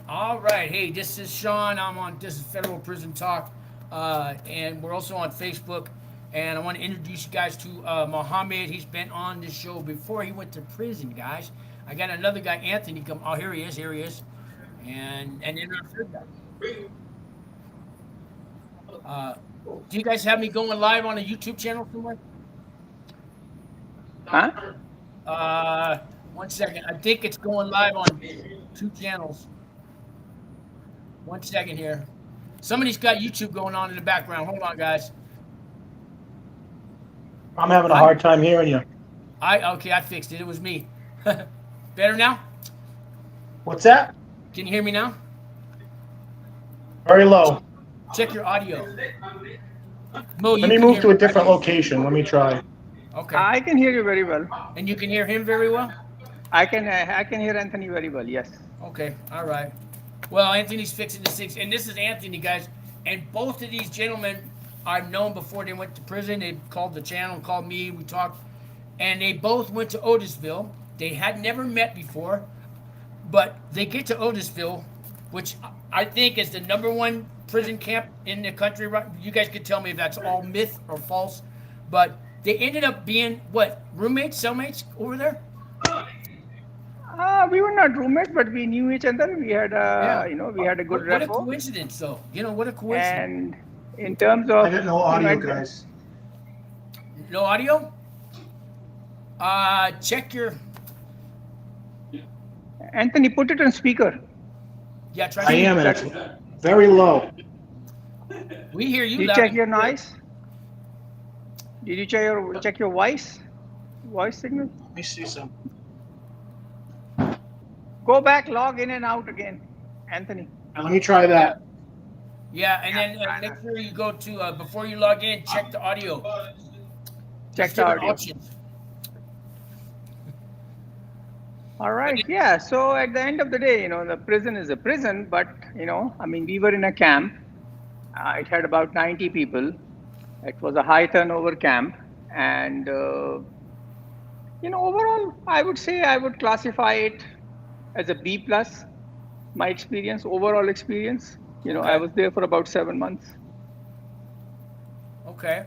All right. Hey, this is Sean. This is Federal Prison Talk. And we're also on Facebook. And I want to introduce you guys to Mohammed. He's been on this show before he went to prison, guys. I got another guy, Anthony. Come. Oh, here he is. Here he is. And then our third guy. Uh, do you guys have me going live on a YouTube channel somewhere? Huh? Uh, 1 second. I think it's going live on two channels. 1 second here. Somebody's got YouTube going on in the background. Hold on, guys. I'm having a I, hard time hearing you. okay, I fixed it. It was me. Better now? What's that? Can you hear me now? Very low. Check your audio. Mo, Let me can move hear to a me, different right? location. Let me try. Okay. I can hear you very well. And you can hear him very well? I can hear Anthony very well. Yes. Okay, all right. Well, Anthony's fixing the six, and this is Anthony, guys. And both of these gentlemen I've known before they went to prison. They called the channel, called me, we talked, and they both went to Otisville. They had never met before, but they get to Otisville, which I think is the #1 prison camp in the country. You guys could tell me if that's all myth or false, but they ended up being what, roommates, cellmates over there? We were not roommates, but we knew each other. We had we had a good What a rapport. coincidence, though. What a coincidence. And in terms of I got no audio, guys. No audio? Check your. Anthony, put it on speaker. Yeah, try. I am, and it's very low. We hear you. Did you loud check and your clear. noise? Did you check your voice signal? Let me see some. Go back, log in and out again, Anthony. Now, let me try that. Yeah, and then make sure you go to before you log in, check the audio. Check the Different audio. options. All right. Yeah. So at the end of the day, the prison is a prison, but I mean, we were in a camp. It had about 90 people. It was a high turnover camp, and overall, I would say I would classify it as a B plus. My experience, overall experience. Okay. I was there for about 7 months. Okay.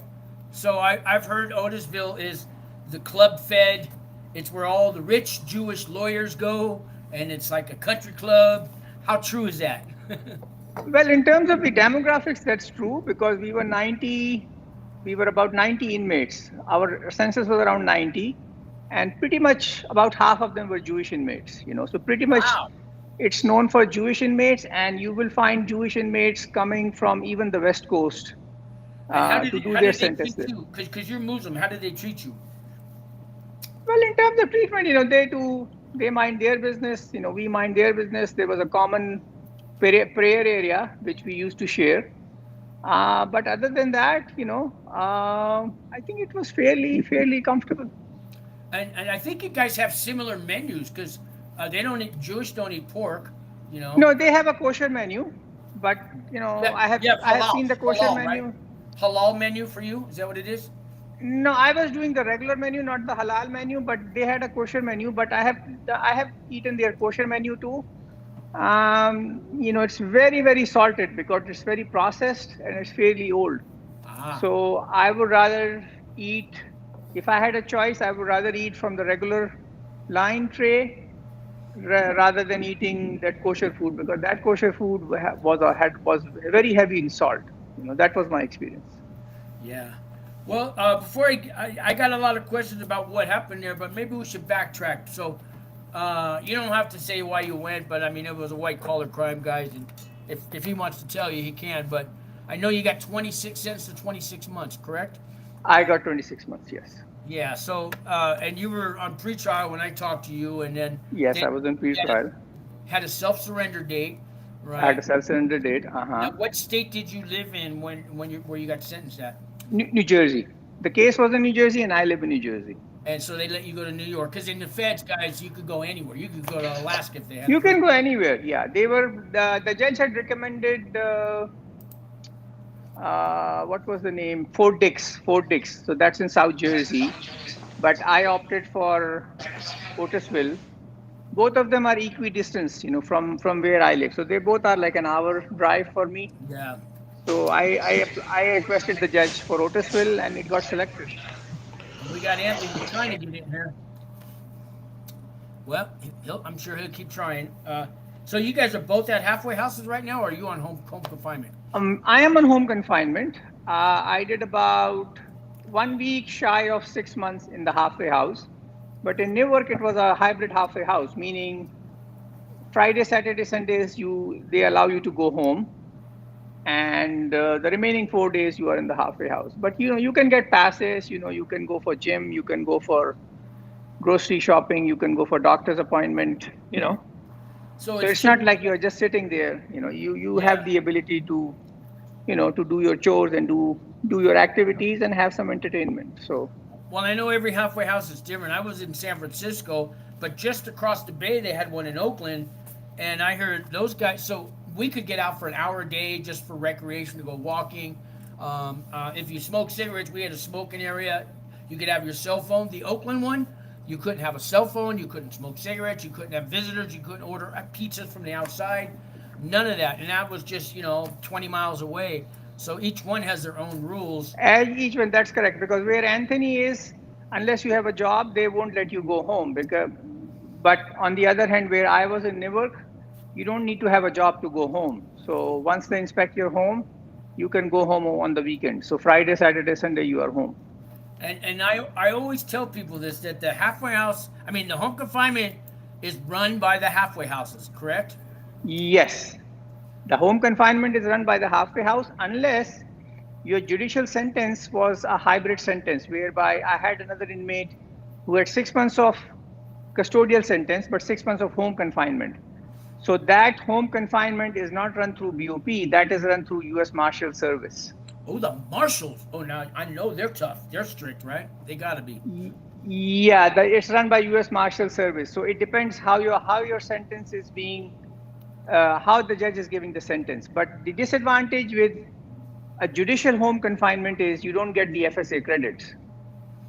So I've heard Otisville is the club fed. It's where all the rich Jewish lawyers go, and it's like a country club. How true is that? Well, in terms of the demographics, that's true because we were about 90 inmates. Our census was around 90, and pretty much about half of them were Jewish inmates. So pretty much Wow. it's known for Jewish inmates, and you will find Jewish inmates coming from even the West Coast to do their sentence there. Because you're Muslim, how did they treat you? Well, in terms of treatment, they mind their business. We mind their business. There was a common prayer area which we used to share. But other than that, I think it was fairly comfortable. And I think you guys have similar menus because Jewish don't eat pork, No, they have a kosher menu, but I have seen the kosher halal, menu. Right? Halal menu for you? Is that what it is? No, I was doing the regular menu, not the halal menu, but they had a kosher menu. But I have eaten their kosher menu too. It's very, very salted because it's very processed and it's fairly old. So I would rather eat, if I had a choice, I would rather eat from the regular line tray rather than eating that kosher food because that kosher food was very heavy in salt. That was my experience. Yeah. Well, before I got a lot of questions about what happened there, but maybe we should backtrack. So, you don't have to say why you went, but I mean, it was a white collar crime, guys, and if he wants to tell you, he can. But I know you got 26 cents to 26 months, correct? I got 26 months, yes. Yeah. So, and you were on pretrial when I talked to you, and then yes, I was on pretrial. Had a self-surrender date, right? I had a self-surrender date. Now, what state did you live in where you got sentenced at? New Jersey. The case was in New Jersey, and I live in New Jersey. And so they let you go to New York because in the feds, guys, you could go anywhere. You could go to Alaska if they had. You can go anywhere. Yeah, they were the judge had recommended. What was the name? Fort Dix. So that's in South Jersey, but I opted for Otisville. both of them are equidistant, from where I live. So they both are like an hour drive for me. Yeah. So I requested the judge for Otisville, and it got selected. We got Anthony trying to get in here. Well, I'm sure he'll keep trying. So you guys are both at halfway houses right now, or are you on home confinement? I am on home confinement. I did about 1 week shy of 6 months in the halfway house, but in Newark it was a hybrid halfway house, meaning Friday, Saturday, Sundays they allow you to go home, and the remaining 4 days you are in the halfway house. But you can get passes. You can go for gym, you can go for grocery shopping, you can go for doctor's appointment. So it's not like you're just sitting there. You have the ability to to do your chores and do your activities and have some entertainment. So. Well, I know every halfway house is different. I was in San Francisco, but just across the bay they had one in Oakland, and I heard those guys. So we could get out for an hour a day just for recreation, to go walking. If you smoke cigarettes, we had a smoking area. You could have your cell phone. The Oakland one, you couldn't have a cell phone. You couldn't smoke cigarettes. You couldn't have visitors. You couldn't order pizzas from the outside. None of that. And that was just 20 miles away. So each one has their own rules. Each one, that's correct. Because where Anthony is, unless you have a job, they won't let you go home. But on the other hand, where I was in Newark, you don't need to have a job to go home. So once they inspect your home, you can go home on the weekend. So Friday, Saturday, Sunday, you are home. And I always tell people this, that the halfway house, the home confinement is run by the halfway houses, correct? Yes. The home confinement is run by the halfway house, unless your judicial sentence was a hybrid sentence, whereby I had another inmate who had 6 months of custodial sentence, but 6 months of home confinement. So that home confinement is not run through BOP, that is run through U.S. Marshal Service. Oh, the marshals. Oh, now I know they're tough. They're strict, right? They gotta be. Yeah, it's run by U.S. Marshal Service. So it depends how your sentence is being, how the judge is giving the sentence. But the disadvantage with a judicial home confinement is you don't get the FSA credits.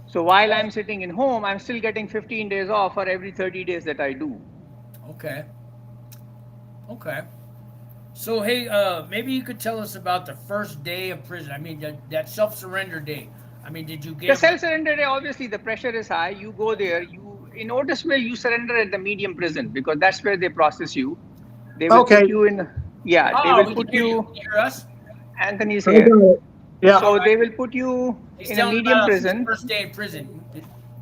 So while I'm sitting in home, I'm still getting 15 days off for every 30 days that I do. Okay. So, hey, maybe you could tell us about the first day of prison. That self-surrender day. Did you get... The self-surrender day, obviously, the pressure is high. You go there. In Otisville, you surrender at the medium prison, because that's where they process you. They will put you in... Yeah, they will put you... Can you hear us? Anthony's here. Yeah. So they will put you in a medium prison. First day in prison.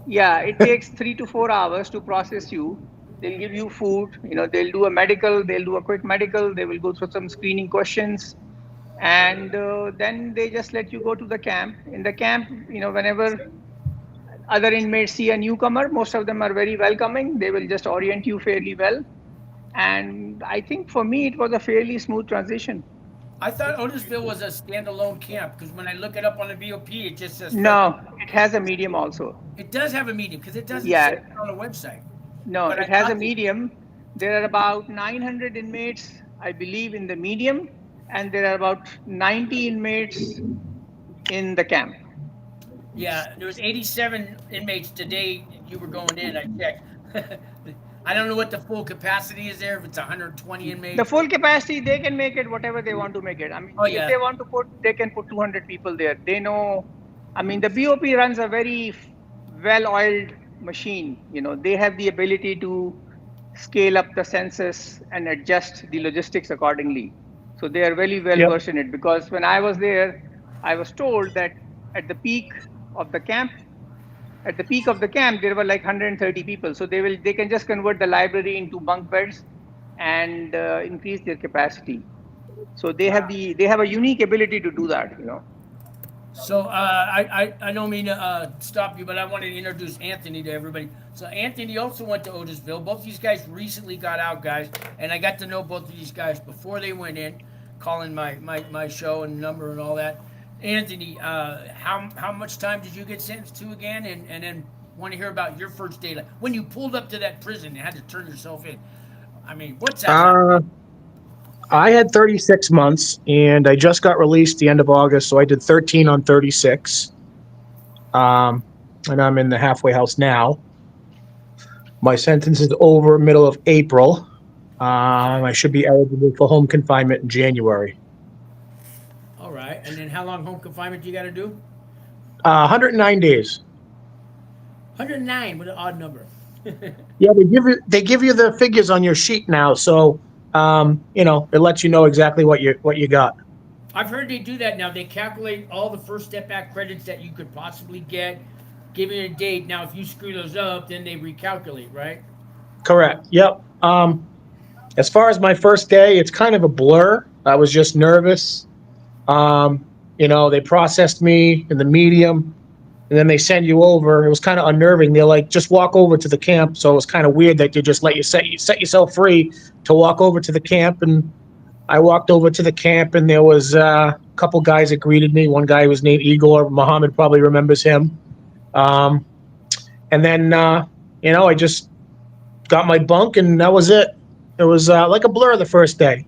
Yeah, it takes 3 to 4 hours to process you. They'll give you food, they'll do a medical, they'll do a quick medical, they will go through some screening questions, and then they just let you go to the camp. In the camp, whenever other inmates see a newcomer, most of them are very welcoming. They will just orient you fairly well. And I think for me, it was a fairly smooth transition. I thought Otisville was a standalone camp, because when I look it up on the BOP, it just says... No, it has a medium also. It does have a medium, because it doesn't say it on the website. No, it has a medium. There are about 900 inmates, I believe, in the medium, and there are about 90 inmates in the camp. Yeah, there was 87 inmates today. You were going in, I checked. I don't know what the full capacity is there, if it's 120 inmates. The full capacity, they can make it whatever they want to make it. If they want to they can put 200 people there. They know, the BOP runs a very well-oiled machine. They have the ability to scale up the census and adjust the logistics accordingly. So they are very well versed in it, because when I was there, I was told that at the peak of the camp, there were like 130 people. So they can just convert the library into bunk beds and increase their capacity. So they have a unique ability to do that. So I don't mean to stop you, but I wanted to introduce Anthony to everybody. So Anthony also went to Otisville. Both these guys recently got out, guys, and I got to know both of these guys before they went in, calling my show and number and all that. Anthony, how much time did you get sentenced to again? And then want to hear about your first day, like when you pulled up to that prison and had to turn yourself in. What's that? I had 36 months, and I just got released the end of August, so I did 13 on 36. And I'm in the halfway house now. My sentence is over middle of April. I should be eligible for home confinement in January. All right. And then how long home confinement do you got to do? 109 days. 109 with an odd number. Yeah, they give you the figures on your sheet now, so it lets you know exactly what you got. I've heard they do that now. They calculate all the First Step Back credits that you could possibly get, give it a date. Now, if you screw those up, then they recalculate, right? Correct. Yep. As far as my first day, it's kind of a blur. I was just nervous. They processed me in the medium, and then they send you over. It was kind of unnerving. They're like, just walk over to the camp. So it was kind of weird that they just let you set yourself free to walk over to the camp. And I walked over to the camp, and there was a couple guys that greeted me. One guy was named Igor. Muhammad probably remembers him. And then, I just got my bunk, and that was it. It was like a blur the first day.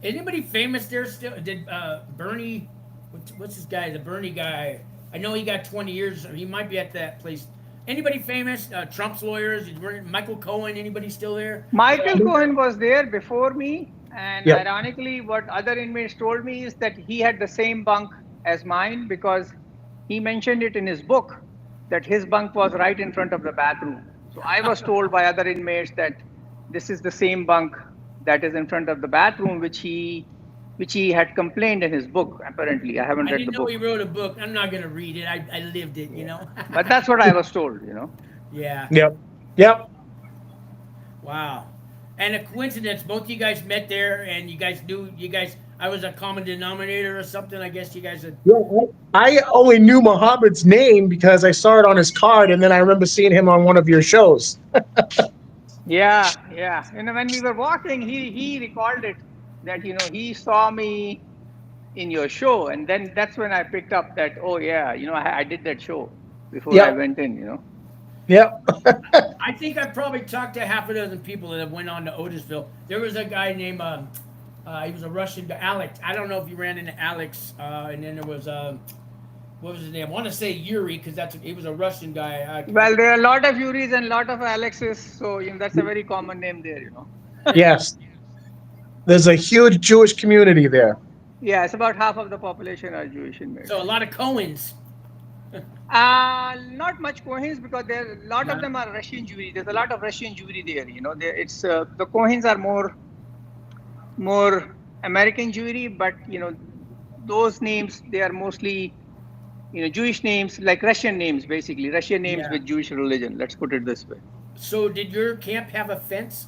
Anybody famous there still? Did Bernie, what's his guy? The Bernie guy. I know he got 20 years. He might be at that place. Anybody famous? Trump's lawyers? Michael Cohen? Anybody still there? Michael Cohen was there before me, and Yep. ironically, what other inmates told me is that he had the same bunk as mine because he mentioned it in his book that his bunk was right in front of the bathroom. So I was told by other inmates that this is the same bunk that is in front of the bathroom, which he had complained in his book. Apparently, I haven't I read didn't the know book, he wrote a book. I'm not gonna read it. I lived it, but that's what I was told. Yeah. Yep. Wow. And a coincidence, both you guys met there, and you guys knew I was a common denominator or something. I guess you guys had. Yeah, I only knew Muhammad's name because I saw it on his card, and then I remember seeing him on one of your shows. Yeah. When we were walking, he recalled it that he saw me in your show, and then that's when I picked up that I did that show before I went in. Yep. I think I probably talked to half a dozen people that went on to Otisville. There was a guy named he was a Russian guy, Alex. I don't know if you ran into Alex, and then there was what was his name? I want to say Yuri because he was a Russian guy. Well, there are a lot of Yuris and a lot of Alexes, so that's a very common name there. Yes. There's a huge Jewish community there. Yeah, it's about half of the population are Jewish inmates. So a lot of Cohens. Not much Cohens because a lot of them are Russian Jewry. There's a lot of Russian Jewry there. It's the Cohens are more American Jewry, but those names they are mostly Jewish names, like Russian names, basically Russian names with Jewish religion. Let's put it this way. So did your camp have a fence?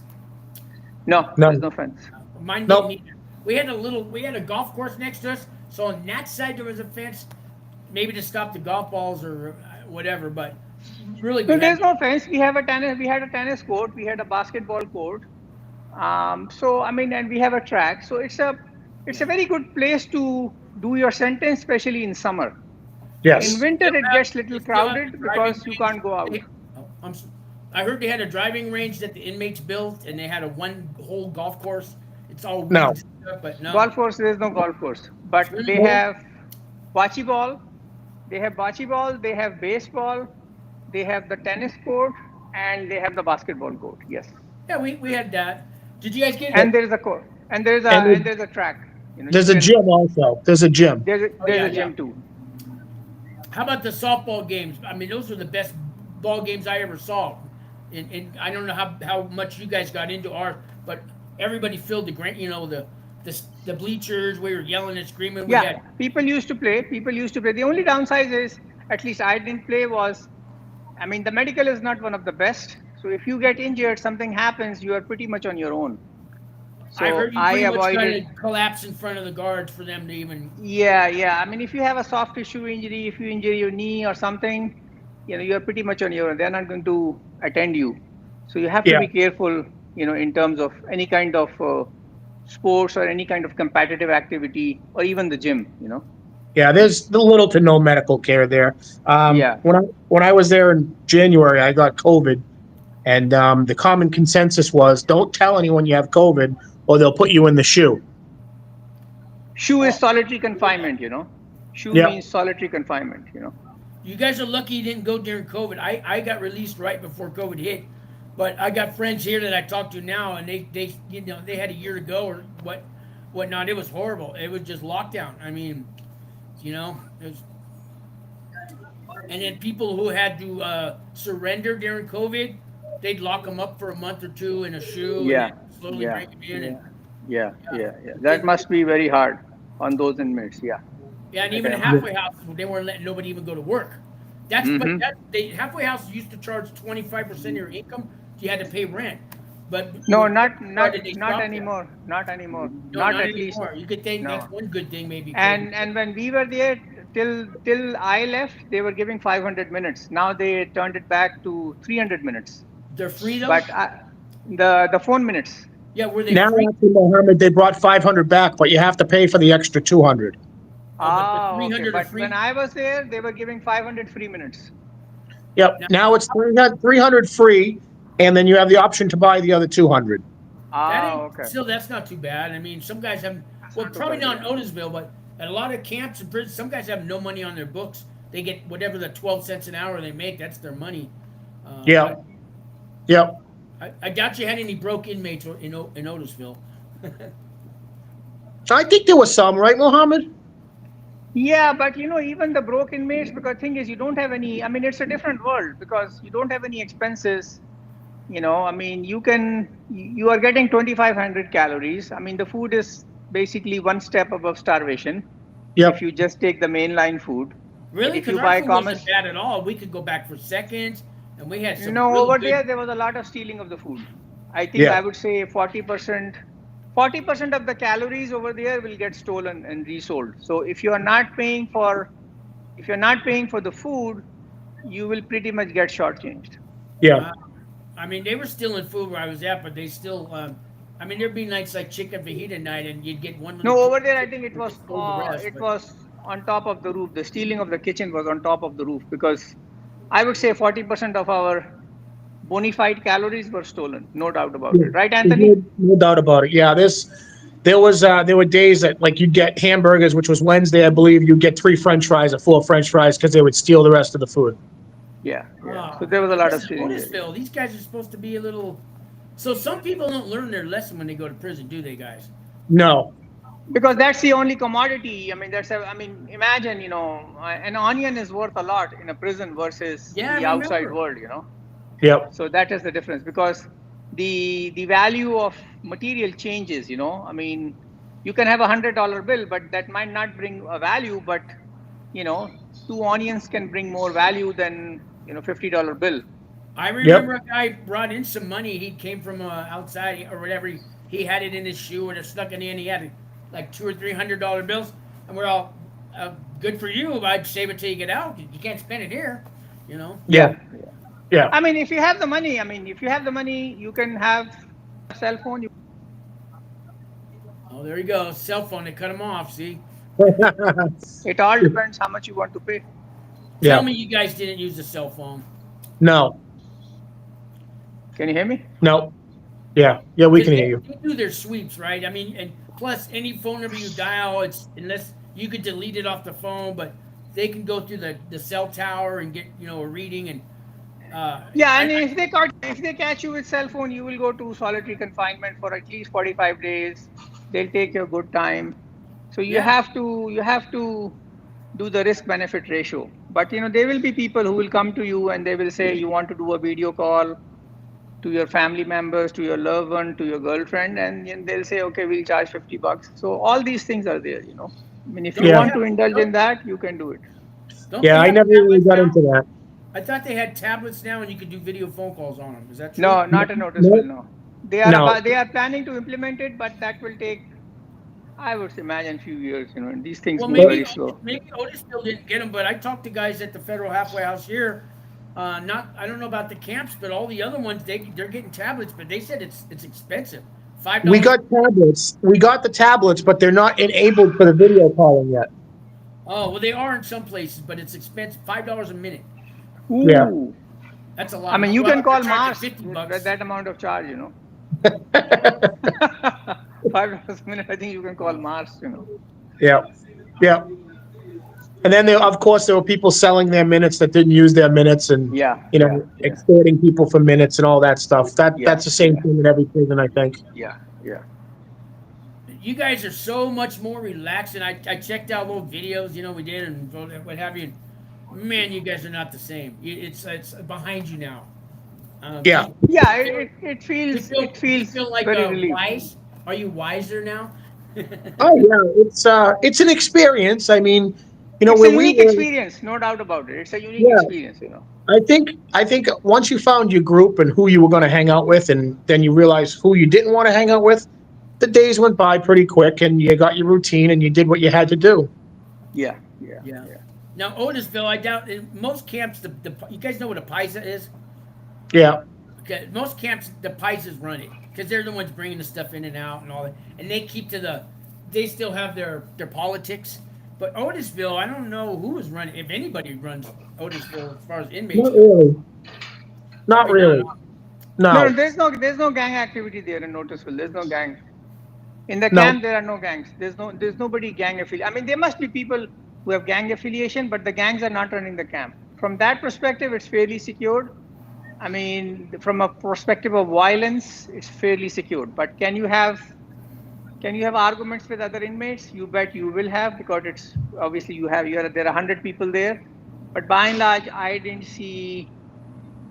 No, there's no fence. Mine Nope. didn't either. We had a golf course next to us, so on that side there was a fence, maybe to stop the golf balls or whatever. But really, There's no fence. We had a tennis court. We had a basketball court. And we have a track. So it's a very good place to do your sentence, especially in summer. Yes. In winter, it gets a little crowded because you can't go out. I heard they had a driving range that the inmates built, and they had a one whole golf course. It's all No. weeds and stuff, but no. Golf course, there's no golf course. But they have bocce ball. They have baseball. They have the tennis court, and they have the basketball court. Yes. Yeah, we had that. Did you guys get? And there's a court. And there's a track. There's a gym also. There's a gym. There's a gym too. How about the softball games? I mean, those were the best ball games I ever saw. And I don't know how much you guys got into ours, but everybody filled the bleachers. We were yelling and screaming. People used to play. The only downside is, at least I didn't play, the medical is not one of the best. So if you get injured, something happens, you are pretty much on your own. So I heard you pretty much kind of collapse in front of the guards for them to even. Yeah. If you have a soft tissue injury, if you injure your knee or something, you are pretty much on your own. They're not going to attend you. So you have to be careful, in terms of any kind of sports or any kind of competitive activity or even the gym, Yeah, there's little to no medical care there. When I was there in January, I got COVID, and the common consensus was don't tell anyone you have COVID, or they'll put you in the shoe. Shoe is solitary confinement, Shoe means solitary confinement, You guys are lucky you didn't go during COVID. I got released right before COVID hit, but I got friends here that I talk to now, and they they had a year to go or whatnot. It was horrible. It was just lockdown. I mean, it was, and then people who had to surrender during COVID, they'd lock them up for a month or two in a shoe, and Yeah, then slowly yeah, bring them in. yeah, And yeah. That must be very hard on those inmates. Yeah. yeah, and I even can halfway houses, they weren't letting nobody even go to work. Mm-hmm. Halfway houses used to charge 25% of your income. You had to pay rent, but No, when not COVID not started, they not stopped that. anymore. Not anymore. No, Not not at least. anymore. You could think that's No. one good thing maybe. And when we were there till I left, they were giving 500 minutes. Now they turned it back to 300 minutes. They're free though. But the phone minutes. Yeah, were they Now, free? actually, Mohammed, they brought 500 back, but you have to pay for the extra 200. Oh, but the Okay. 300 are But free. when I was there, they were giving 500 free minutes. Yep. Now it's 300 free, and then you have the option to buy the other 200. Okay. Still, that's not too bad. I mean, some guys have, well, probably not in Otisville, but at a lot of camps and prisons, some guys have no money on their books. They get whatever the 12 cents an hour they make. That's their money. Yeah. Yep. I doubt you had any broke inmates in Otisville. I think there was some, right, Mohammed? Yeah, but even the broke inmates, because thing is, you don't have any. I mean, it's a different world because you don't have any expenses. I mean, you are getting 2,500 calories. I mean, the food is basically one step above starvation. Yep. If you just take the mainline food. Really? If you Because buy our food commerce, wasn't bad at all. We could go back for seconds, and we had some no, really over good, there was a lot of stealing of the food. I think Yeah. I would say 40%. 40% of the calories over there will get stolen and resold. So if you're not paying for the food, you will pretty much get shortchanged. Yeah. I mean, they were stealing food where I was at, but they still. I mean, there'd be nights like chicken fajita night, and you'd get one. No, little over chicken there I think it was stole the rest, but- was on top of the roof. The stealing of the kitchen was on top of the roof because I would say 40% of our bona fide calories were stolen. No doubt about it. Right, Anthony? No doubt about it. Yeah. There were days that like you'd get hamburgers, which was Wednesday, I believe. You'd get 3 French fries, a full of French fries, because they would steal the rest of the food. Yeah. Ah, So there was a lot of this is stealing. there. Otisville. These guys are supposed to be a little. So some people don't learn their lesson when they go to prison, do they, guys? No. Because that's the only commodity. I mean, imagine, an onion is worth a lot in a prison versus Yeah, the I outside remember. world. Yep. So that is the difference because the value of material changes. I mean, you can have $100 bill, but that might not bring a value. But 2 onions can bring more value than $50 bill. I remember a guy brought in some money. He came from outside or whatever. He had it in his shoe and it snuck it in. He had like $200 or $300 bills, and we're all good for you. I'd save it till you get out. You can't spend it here, Yeah. Yeah. I mean, if you have the money, you can have a cell phone. Oh, there you go. Cell phone. They cut him off. See. It all depends how much you want to pay. Yeah. Tell me you guys didn't use the cell phone. No. Can you hear me? No. Yeah. Yeah, we can hear you. They do their sweeps, right? I mean, and plus any phone number you dial, it's unless you could delete it off the phone, but they can go through the cell tower and get a reading and. Yeah, and if they catch you with cell phone, you will go to solitary confinement for at least 45 days. They'll take your good time. So you have to do the risk benefit ratio. But there will be people who will come to you and they will say you want to do a video call to your family members, to your loved one, to your girlfriend, and they'll say, okay, we'll charge $50. So all these things are there. I mean, if you Yeah. want to indulge in that, you can do it. Don't Yeah, they I have never really tablets got now? into that. I thought they had tablets now and you could do video phone calls on them. Is that true? No, not in Otisville, no. They are planning to implement it, but that will take, I would imagine, few years. And these things Well, move maybe very slow. Otisville didn't get them, but I talked to guys at the Federal Halfway House here. I don't know about the camps, but all the other ones they're getting tablets, but they said it's expensive. $5. We got tablets. We got the tablets, but they're not enabled for the video calling yet. Oh well, they are in some places, but it's expensive. $5 a minute. Ooh. Yeah. That's a lot. I mean, you Well, can call they're charging Mars $50. that amount of charge, $5 a minute. I think you can call Mars. Yeah. Yeah. And then of course, there were people selling their minutes that didn't use their minutes, and Yeah. extorting people for minutes and all that stuff. Yeah, That's the same thing in every prison, I think. Yeah. You guys are so much more relaxed, and I checked out little videos, we did, and what have you. Man, you guys are not the same. It's behind you now. Yeah. Yeah. You It you feels feel, it feels you feel like very relieved. wise? Are you wiser now? Oh yeah, it's an experience. I mean, It's a when we unique were, experience, no doubt about it. It's a unique yeah, experience. I think once you found your group and who you were going to hang out with, and then you realized who you didn't want to hang out with, the days went by pretty quick, and you got your routine, and you did what you had to do. Yeah. Yeah. Now, Otisville, I doubt in most camps. You guys know what a paisa is? Yeah. Okay, most camps, the paisas run it because they're the ones bringing the stuff in and out and all that, and they keep to the. They still have their politics, but Otisville, I don't know who is running. If anybody runs Otisville as far as inmates, Not really. Not probably really. not. No, No. there's no gang activity there in Otisville. There's no gang. In the No. camp, there are no gangs. There's nobody gang affiliated. I mean, there must be people who have gang affiliation, but the gangs are not running the camp. From that perspective, it's fairly secured. I mean, from a perspective of violence, it's fairly secured. But can you have arguments with other inmates? You bet you will have, because it's obviously there are 100 people there. But by and large, I didn't see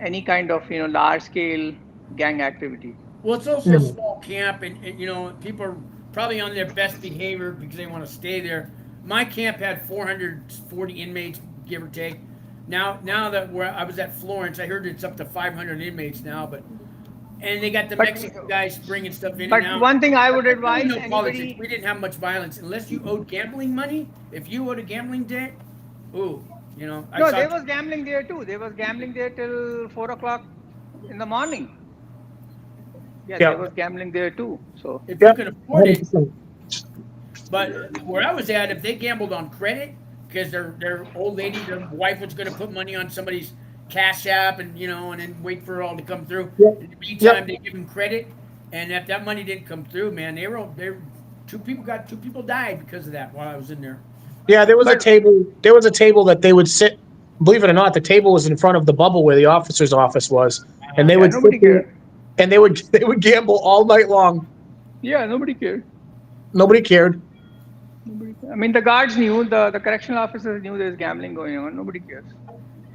any kind of large scale gang activity. Well, it's also a small camp, and people are probably on their best behavior because they want to stay there. My camp had 440 inmates, give or take. Now that I was at Florence, I heard it's up to 500 inmates now, and they got the Mexican guys bringing stuff in But and out. one thing I would There was advise no politics. anybody. We didn't have much violence unless you owed gambling money. If you owed a gambling debt, No, I there was gambling there too. There was gambling there till 4 o'clock in the morning. Yeah, Yeah. there was gambling there too. So if you can afford it. 100%. But where I was at, if they gambled on credit, because their old lady, their wife was going to put money on somebody's cash app, and and then wait for it all to come through. Yep. In the meantime, Yep. they give them credit, and if that money didn't come through, man, two people died because of that while I was in there. Yeah, there was a table. There was a table that they would sit. Believe it or not, the table was in front of the bubble where the officer's office was, and they would nobody sit there, cared. and they would gamble all night long. Yeah, nobody cared. Nobody cared. I mean, the guards knew, the correctional officers knew there was gambling going on. Nobody cares.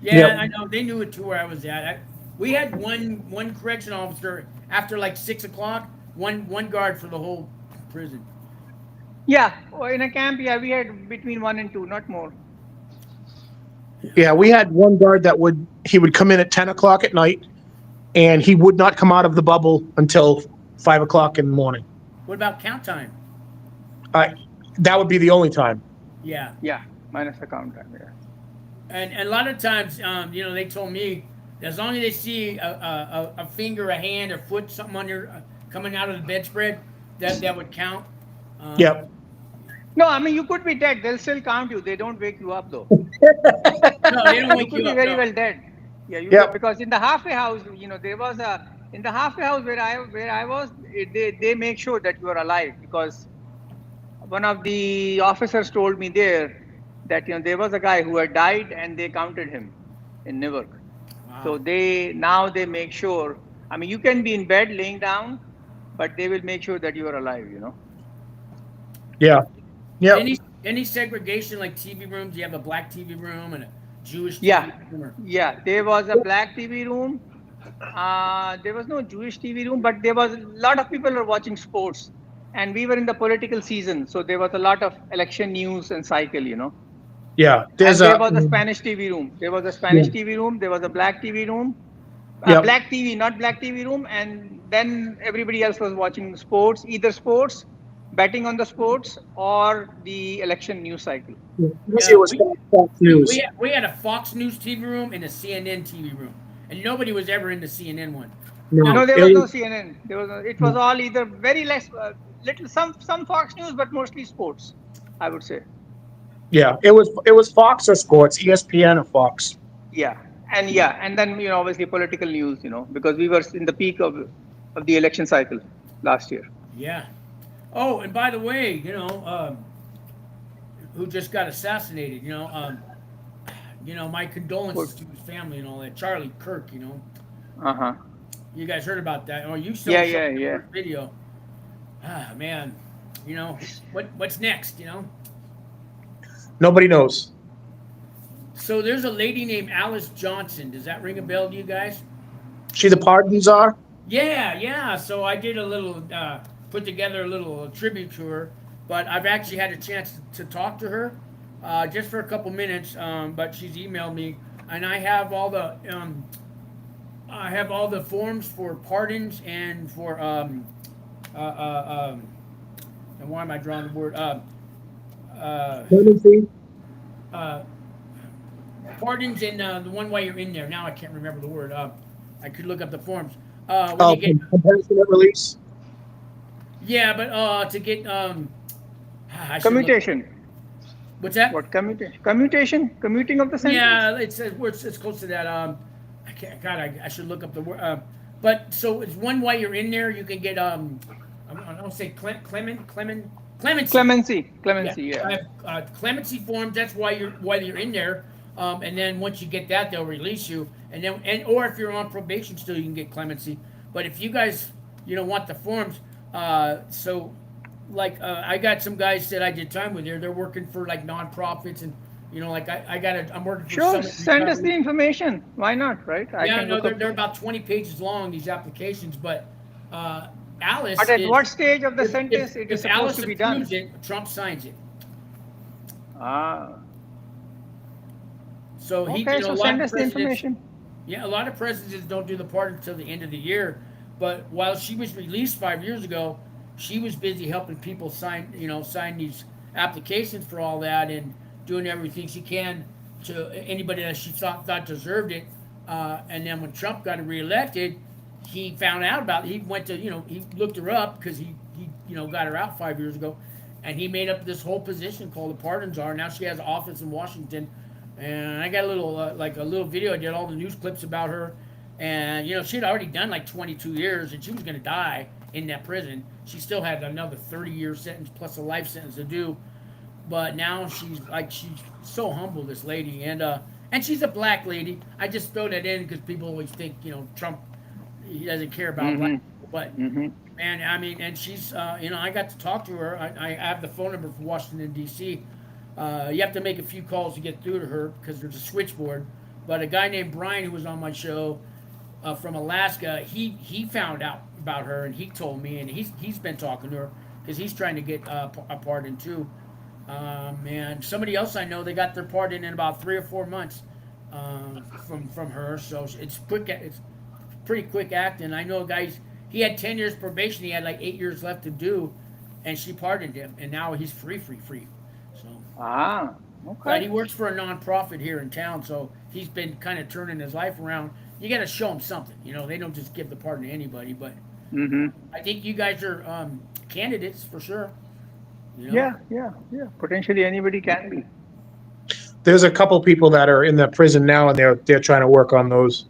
Yeah, Yep. I know they knew it too where I was at. We had one correctional officer after like 6 o'clock. One guard for the whole prison. Yeah, in a camp, we had between 1 and 2, not more. Yeah, we had one guard that would come in at 10 o'clock at night, and he would not come out of the bubble until 5 o'clock in the morning. What about count time? That would be the only time. Yeah. Yeah, minus the count time. Yeah. And a lot of times, they told me as long as they see a finger, a hand, or foot, something on your coming out of the bedspread, that would count. Yep. No, I mean, you could be dead. They'll still count you. They don't wake you up though. No, they don't You wake could you be up. very no. well dead. Yeah, Yep. because in the halfway house, there was in the halfway house where I was, they make sure that you are alive, because one of the officers told me there that there was a guy who had died and they counted him in Newark. Wow. So they make sure. I mean, you can be in bed laying down, but they will make sure that you are alive. Yeah. Yep. Any segregation like TV rooms? You have a black TV room and a Jewish TV Yeah. room? Or, Yeah, there was a black TV room. There was no Jewish TV room, but there was a lot of people were watching sports, and we were in the political season, so there was a lot of election news and cycle. Yeah. There was a Spanish TV room. There was a Spanish Yeah. TV room. There was a black TV room. Yep. Black TV, not black TV room. And then everybody else was watching sports, either sports, betting on the sports, or the election news cycle. Usually it was Fox News. we had a Fox News TV room and a CNN TV room, and nobody was ever in the CNN one. No, there was no CNN. It was all either very less, little some Fox News, but mostly sports, I would say. Yeah, it was Fox or sports, ESPN or Fox. Yeah, and then obviously political news, because we were in the peak of the election cycle last year. Yeah. Oh, and by the way, who just got assassinated. My condolences to his family and all that. Charlie Kirk. Uh-huh. You guys heard about that? Or you saw Yeah, the yeah, yeah. video? Ah, man. What's next? Nobody knows. So there's a lady named Alice Johnson. Does that ring a bell to you guys? She the pardon czar? Yeah. So I did a little, put together a little tribute to her, but I've actually had a chance to talk to her, just for a couple minutes. But she's emailed me, and I have all the forms for pardons and for and why am I drawing the word Clemency? pardons and the one while you're in there. Now I can't remember the word. I could look up the forms. When you get, Compassionate release. yeah, but to get I should look- Commutation. what's that? What commutation? Commutation? Commuting of the sentence? Yeah, it's close to that. I can't. God, I should look up the word. But so it's one while you're in there, you can get I don't say clemency. Clemency, yeah. I have clemency forms. That's why you're in there. And then once you get that, they'll release you. Or if you're on probation still, you can get clemency. But if you guys, want the forms, I got some guys that I did time with here. They're working for like nonprofits and, I'm working for. Sure, Summit send us Recovery. the information. Why not, right? They're about 20 pages long, these applications, but Alice. But at is- what stage of the if- sentence if, it is if supposed Alice to be done? approves it, Trump signs it. Ah, So he, okay, so a lot send of us the presidents- information. Yeah, a lot of presidents don't do the pardon until the end of the year. But while she was released 5 years ago, she was busy helping people sign these applications for all that and doing everything she can to anybody that she thought deserved it. And then when Trump got reelected, he found out about it. He went to, he looked her up because he got her out 5 years ago, and he made up this whole position called the pardon czar. Now she has an office in Washington. And I got a little video. I did all the news clips about her, and she'd already done like 22 years, and she was going to die in that prison. She still had another 30-year sentence plus a life sentence to do, but now she's so humble, this lady, and she's a black lady. I just throw that in because people always think Trump, he doesn't care about black people, but man, I mean, and she's I got to talk to her. I have the phone number for Washington D.C. You have to make a few calls to get through to her because there's a switchboard. But a guy named Brian, who was on my show from Alaska, he found out about her and he told me, and he's been talking to her because he's trying to get a pardon too. And somebody else I know, they got their pardon in about 3 or 4 months from her. So it's quick. It's pretty quick acting. I know guys. He had 10 years probation. He had like 8 years left to do, and she pardoned him, and now he's free. So. Ah, okay. But he works for a nonprofit here in town, so he's been kind of turning his life around. You got to show him something, they don't just give the pardon to anybody. But I think you guys are candidates for sure. Yeah. Potentially anybody can be. There's a couple people that are in the prison now, and they're trying to work on those.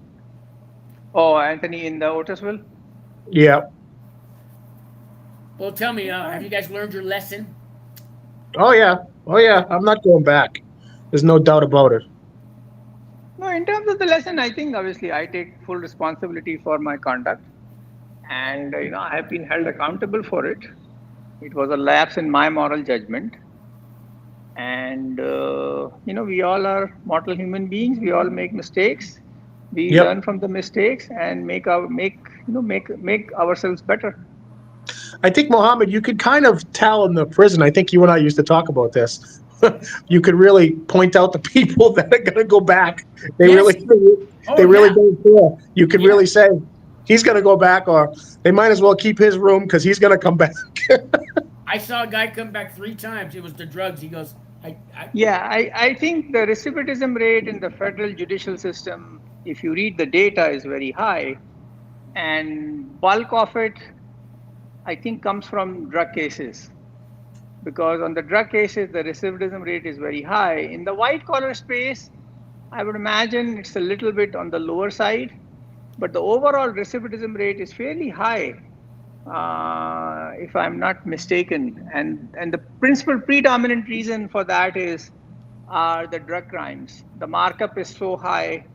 Oh, Anthony in the Otisville? Yeah. Well, tell me, have you guys learned your lesson? Oh yeah. I'm not going back. There's no doubt about it. No, in terms of the lesson, I think obviously I take full responsibility for my conduct, and I have been held accountable for it. It was a lapse in my moral judgment, and we all are mortal human beings. We all make mistakes. We learn from the mistakes and make ourselves better. I think, Mohammed, you could kind of tell in the prison. I think you and I used to talk about this. You could really point out the people that are going to go back. They really don't care. You could really say he's going to go back, or they might as well keep his room because he's going to come back. I saw a guy come back 3 times. It was the drugs. He goes, I think the recidivism rate in the federal judicial system, if you read the data, is very high, and bulk of it, I think, comes from drug cases. Because on the drug cases, the recidivism rate is very high. In the white collar space, I would imagine it's a little bit on the lower side, but the overall recidivism rate is fairly high. if I'm not mistaken. And the principal predominant reason for that are the drug crimes. The markup is so high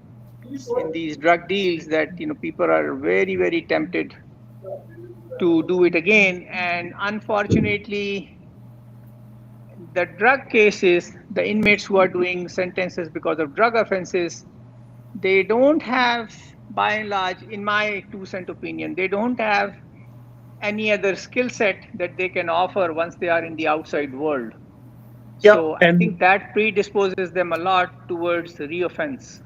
in these drug deals that people are very, very tempted to do it again. And unfortunately, the drug cases, the inmates who are doing sentences because of drug offenses, they don't have, by and large, in my 2 cent opinion, they don't have any other skill set that they can offer once they are in the outside world. Yep. So I think that predisposes them a lot towards reoffense.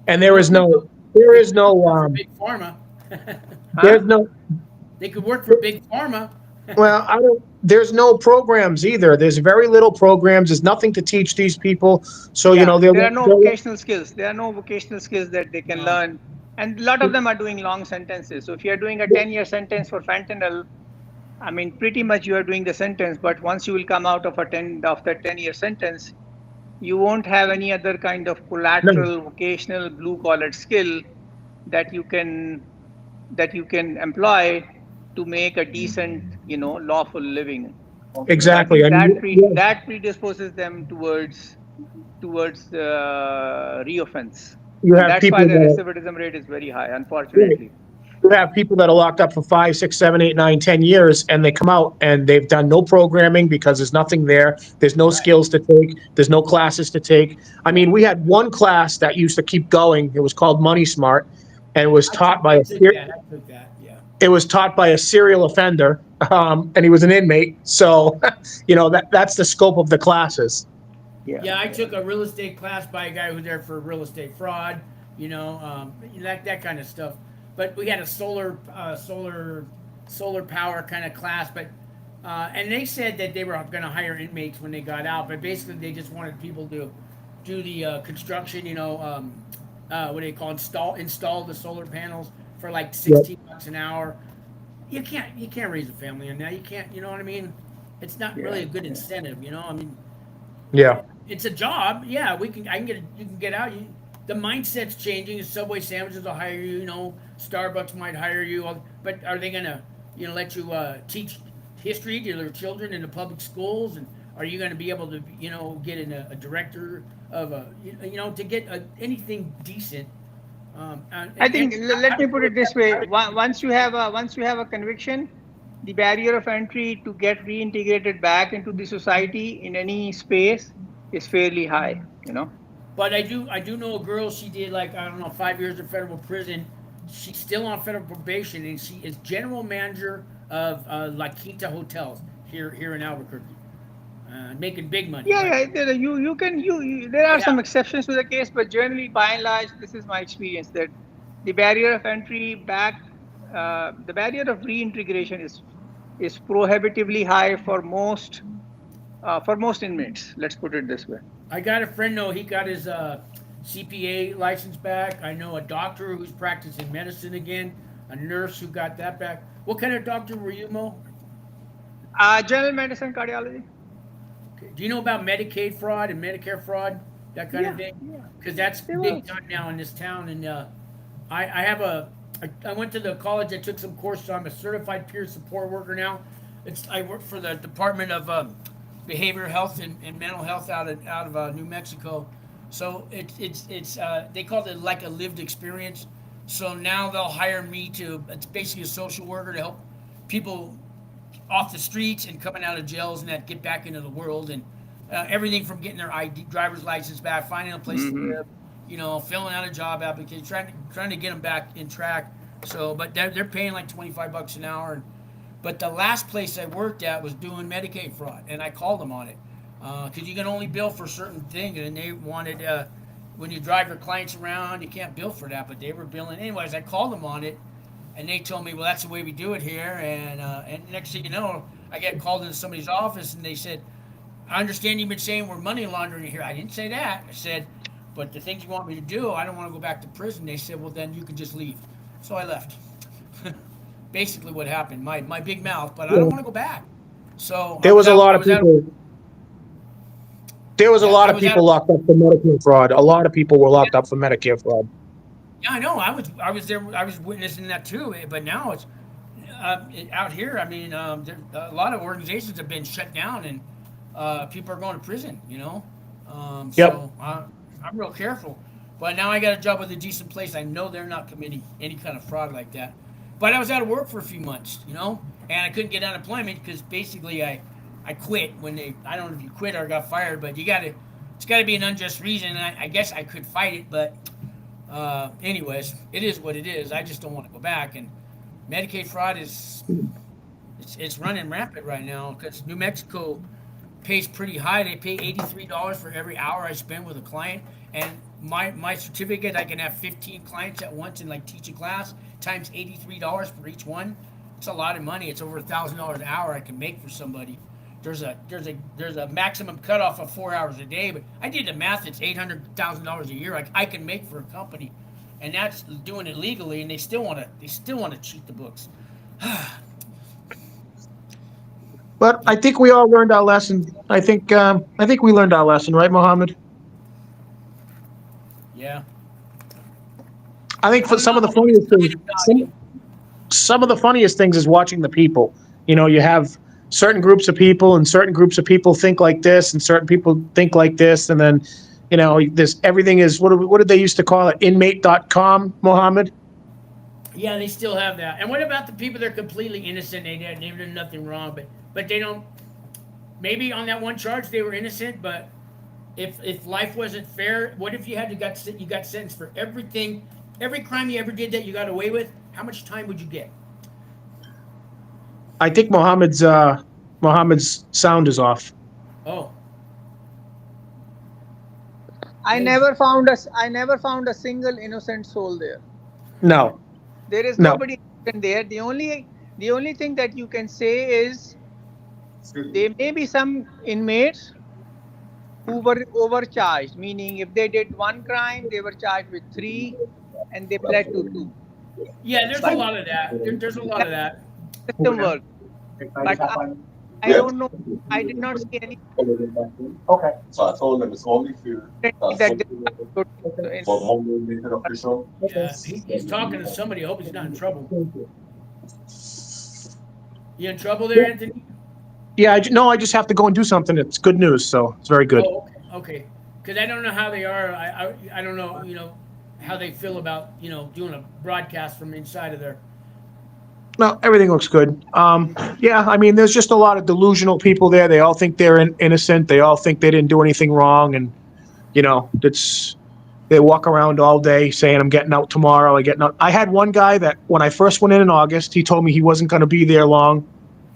And there is no Big pharma. there's no They could work for big pharma. well, there's no programs either. There's very little programs. There's nothing to teach these people. So, there are no vocational skills. There are no vocational skills that they can learn. And a lot of them are doing long sentences. So if you're doing a 10-year sentence for fentanyl, I mean, pretty much you are doing the sentence, but once you will come out of that 10-year sentence, you won't have any other kind of collateral, vocational, blue-collar skill that you can employ to make a decent, lawful living. Exactly. That predisposes them towards reoffense. That's why the recidivism rate is very high, unfortunately. You have people that are locked up for 5, 6, 7, 8, 9, 10 years, and they come out and they've done no programming because there's nothing there. There's no skills to take. There's no classes to take. I mean, we had one class that used to keep going. It was called Money Smart, and it was taught by It was taught by a serial offender, and he was an inmate. So, that's the scope of the classes. Yeah, I took a real estate class by a guy who was there for real estate fraud. That kind of stuff. But we had a solar power kind of class. But and they said that they were going to hire inmates when they got out. But basically, they just wanted people to do the construction. What do they call install the solar panels for like $16 an hour. You can't raise a family on that. You can't. You know what I mean? It's not really a good incentive. I mean. Yeah. It's a job. Yeah, you can get out. The mindset's changing. Subway sandwiches will hire you. Starbucks might hire you. But are they gonna, let you teach history to their children in the public schools? And are you going to be able to, get in a director of to get anything decent? I think let me put it this way: once you have a conviction, the barrier of entry to get reintegrated back into the society in any space is fairly high, But I do know a girl. She did 5 years in federal prison. She's still on federal probation, and she is general manager of La Quinta Hotels here in Albuquerque, making big money. Yeah, right? There are some exceptions to the case, but generally, by and large, this is my experience that the barrier of entry back, the barrier of reintegration is prohibitively high for most inmates. Let's put it this way. I got a friend though. He got his CPA license back. I know a doctor who's practicing medicine again. A nurse who got that back. What kind of doctor were you, Mo? General medicine, cardiology. Okay. Do you know about Medicaid fraud and Medicare fraud, that kind of thing? Because that's big time now in this town. And I went to the college. I took some courses. So I'm a certified peer support worker now. I work for the Department of Behavioral Health and Mental Health out of New Mexico. So it's they call it like a lived experience. So now they'll hire me it's basically a social worker to help people off the streets and coming out of jails and that get back into the world, and everything from getting their ID, driver's license back, finding a place to live, filling out a job application, trying to get them back in track. So, but they're paying like $25 an hour. But the last place I worked at was doing Medicaid fraud, and I called them on it because you can only bill for certain things, and they wanted when you drive your clients around, you can't bill for that, but they were billing anyways. I called them on it, and they told me, well, that's the way we do it here. And next thing you know, I get called into somebody's office, and they said, I understand you've been saying we're money laundering here. I didn't say that. I said, but the things you want me to do, I don't want to go back to prison. They said, well, then you can just leave. So I left. Basically what happened. My big mouth, but I don't want to go back. So there was a lot of people. There was a lot of people locked up for Medicare fraud. A lot of people were locked up for Medicare fraud. Yeah, I know. I was there. I was witnessing that too. But now it's out here, I mean, a lot of organizations have been shut down, and people are going to prison. Yep. So I'm real careful. But now I got a job with a decent place. I know they're not committing any kind of fraud like that. But I was out of work for a few months, and I couldn't get unemployment because basically I quit when I don't know if you quit or got fired, but it's got to be an unjust reason. And I guess I could fight it, but anyways, it is what it is. I just don't want to go back. And Medicaid fraud it's running rampant right now because New Mexico pays pretty high. They pay $83 for every hour I spend with a client, and my certificate, I can have 15 clients at once and like teach a class times $83 for each one. It's a lot of money. It's over $1,000 an hour I can make for somebody. There's a maximum cutoff of 4 hours a day, but I did the math. It's $800,000 a year I can make for a company, and that's doing it legally. And they still want to cheat the books. But I think we all learned our lesson. I think we learned our lesson, right, Mohammed? Yeah. I think for some of the funniest things, some of the funniest things is watching the people. You have certain groups of people, and certain groups of people think like this, and certain people think like this, and then, this everything is what did they used to call it? Inmate.com, Mohammed? Yeah, they still have that. And what about the people that are completely innocent? They did nothing wrong, but they don't. Maybe on that one charge they were innocent, but if life wasn't fair, what if you got sentenced for everything, every crime you ever did that you got away with? How much time would you get? I think Mohammed's sound is off. Oh. I never found a single innocent soul there. No. There is No. nobody innocent there. The only thing that you can say is there may be some inmates who were overcharged, meaning if they did one crime, they were charged with 3 and they pled to 2. Yeah, there's a lot of that. There's a lot of that. System work. But I don't know. I did not see any Okay. So I told them it's only fair. that Yeah, he's talking to somebody. I hope he's not in trouble. You in trouble there, Anthony? Yeah, I just have to go and do something. It's good news, so it's very good. Oh, okay. Because I don't know how they are. I don't know, how they feel about, doing a broadcast from inside of there. No, everything looks good. Yeah, I mean, there's just a lot of delusional people there. They all think they're innocent. They all think they didn't do anything wrong, and they walk around all day saying, "I'm getting out tomorrow. I'm getting out." I had one guy that when I first went in August, he told me he wasn't going to be there long,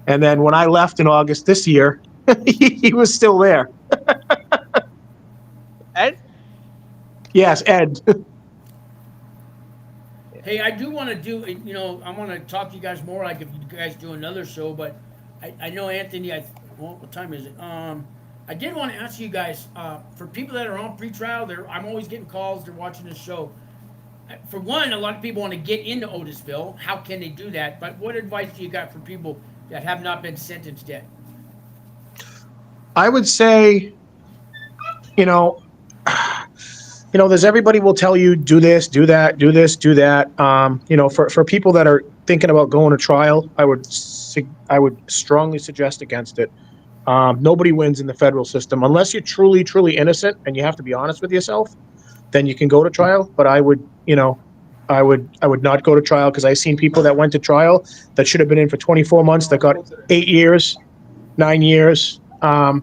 and then when I left in August this year, he was still there. Ed? Yes, Ed. Hey, I do want to do, I want to talk to you guys more, like if you guys do another show, but I know Anthony, what time is it? I did want to ask you guys, for people that are on pretrial, I'm always getting calls, they're watching this show. For one, a lot of people want to get into Otisville. How can they do that? But what advice do you got for people that have not been sentenced yet? I would say, there's everybody will tell you do this, do that, do this, do that. For people that are thinking about going to trial, I would strongly suggest against it. Nobody wins in the federal system unless you're truly, truly innocent and you have to be honest with yourself. Then you can go to trial. But I would not go to trial because I've seen people that went to trial that should have been in for 24 months that got 8 years, 9 years. No,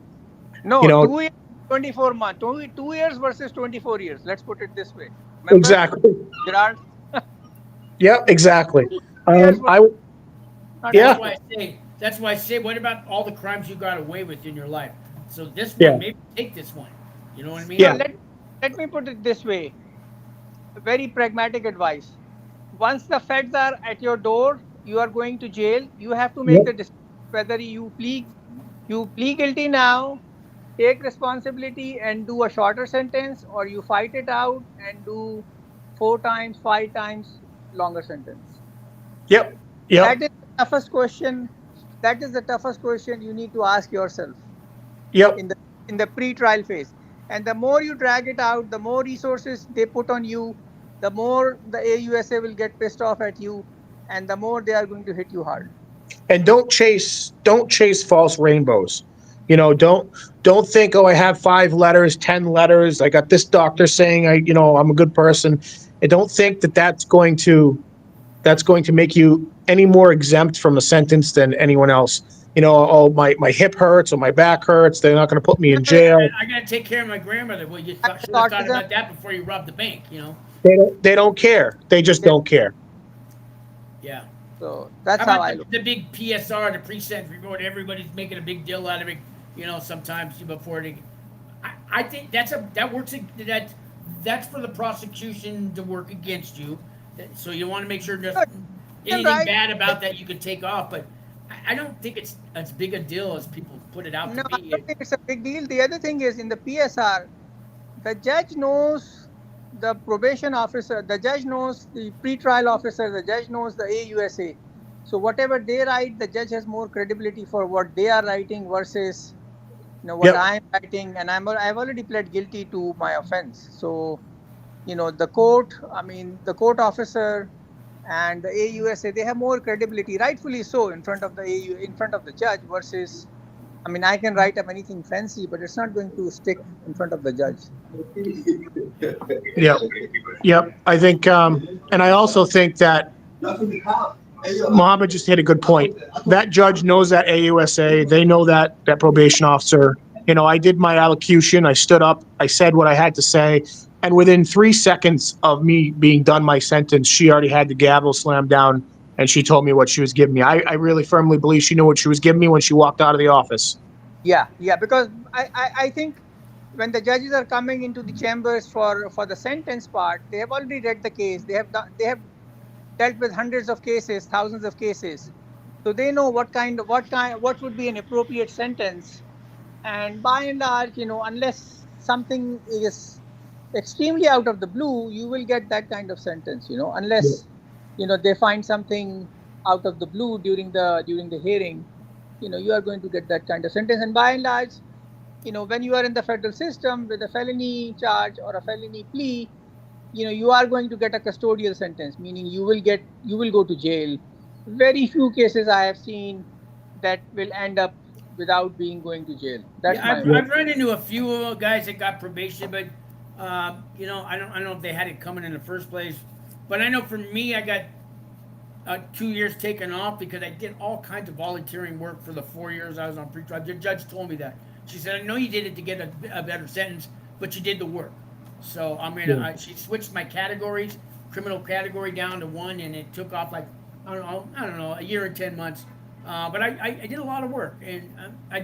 2 years, 24 months. 2 years versus 24 years. Let's put it this way. Remember, Exactly. Gerard? Yeah, exactly. That's That's why I say, what about all the crimes you got away with in your life? So this one, Yeah. maybe take this one. You know what I mean? Yeah. Let me put it this way. Very pragmatic advice. Once the feds are at your door, you are going to jail. You have to make the decision whether you plead guilty now, take responsibility and do a shorter sentence, or you fight it out and do 4 times, 5 times longer sentence. Yep. That is the toughest question. That is the toughest question you need to ask yourself. Yep. In the pre-trial phase. And the more you drag it out, the more resources they put on you, the more the AUSA will get pissed off at you, and the more they are going to hit you hard. And don't chase false rainbows. You know, don't think, oh, I have 5 letters, 10 letters. I got this doctor saying I'm a good person. And don't think that that's going to make you any more exempt from a sentence than anyone else. You know, oh, my hip hurts or my back hurts. They're not going to put me in jail. I got to take care of my grandmother. Well, you should have thought about that before you robbed the bank, you know? They don't care. They just don't care. Yeah. So that's How how about I look. the big PSR, the pre-sentence report? Everybody's making a big deal out of it, you know, sometimes before they. I think that's for the prosecution to work against you. So you want to make sure there's anything right. bad about that you can take off. But I don't think it's as big a deal as people put it out No, to I be. don't think it's a big deal. The other thing is in the PSR, the judge knows the probation officer, the judge knows the pretrial officer, the judge knows the AUSA. So whatever they write, the judge has more credibility for what they are writing versus what I'm writing. And I've already pled guilty to my offense. So the court officer and the AUSA, they have more credibility, rightfully so, in front of the judge versus. I can write up anything fancy, but it's not going to stick in front of the judge. Yep. I think, and I also think that Mohammed just hit a good point. That judge knows that AUSA. They know that probation officer. You know, I did my allocution. I stood up. I said what I had to say. And within 3 seconds of me being done my sentence, she already had the gavel slammed down. And she told me what she was giving me. I really firmly believe she knew what she was giving me when she walked out of the office. Yeah, because I think when the judges are coming into the chambers for the sentence part, they have already read the case. They have dealt with hundreds of cases, thousands of cases, so they know what would be an appropriate sentence. And by and large, unless something is extremely out of the blue, you will get that kind of sentence. Unless they find something out of the blue during the hearing, you are going to get that kind of sentence. And by and large, when you are in the federal system with a felony charge or a felony plea, you are going to get a custodial sentence, meaning you will go to jail. Very few cases I have seen that will end up without going to jail. I've run into a few guys that got probation, but I don't know if they had it coming in the first place. But I know for me, I got 2 years taken off because I did all kinds of volunteering work for the 4 years I was on pretrial. The judge told me that. She said, I know you did it to get a better sentence, but you did the work. So she switched my categories, criminal category down to 1, and it took off like I don't know, a year and 10 months. But I did a lot of work, and I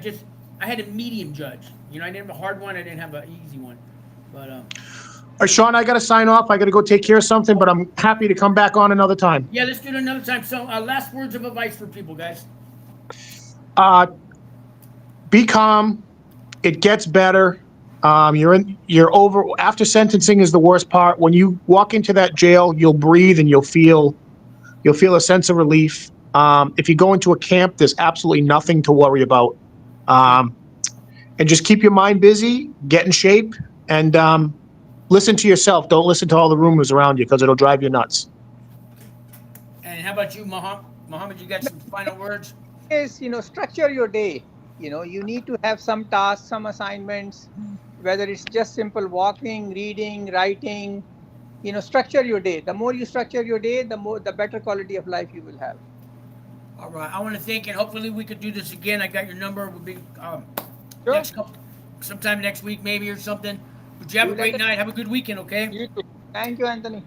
had a medium judge. I didn't have a hard one, I didn't have an easy one. But all right, Sean, I got to sign off. I got to go take care of something, but I'm happy to come back on another time. Yeah, let's do it another time. So, last words of advice for people, guys. Be calm. It gets better. You're over. After sentencing is the worst part. When you walk into that jail, you'll breathe and you'll feel a sense of relief. If you go into a camp, there's absolutely nothing to worry about. And just keep your mind busy, get in shape, and listen to yourself. Don't listen to all the rumors around you because it'll drive you nuts. And how about you, Mohammed? You got some final words? Is structure your day. You need to have some tasks, some assignments, whether it's just simple walking, reading, writing. Structure your day. The more you structure your day, the better quality of life you will have. All right. I want to thank, and hopefully we could do this again. I got your number. We'll be Sure. sometime next week maybe or something. But you have a great night. Have a good weekend, okay? You too. Thank you, Anthony.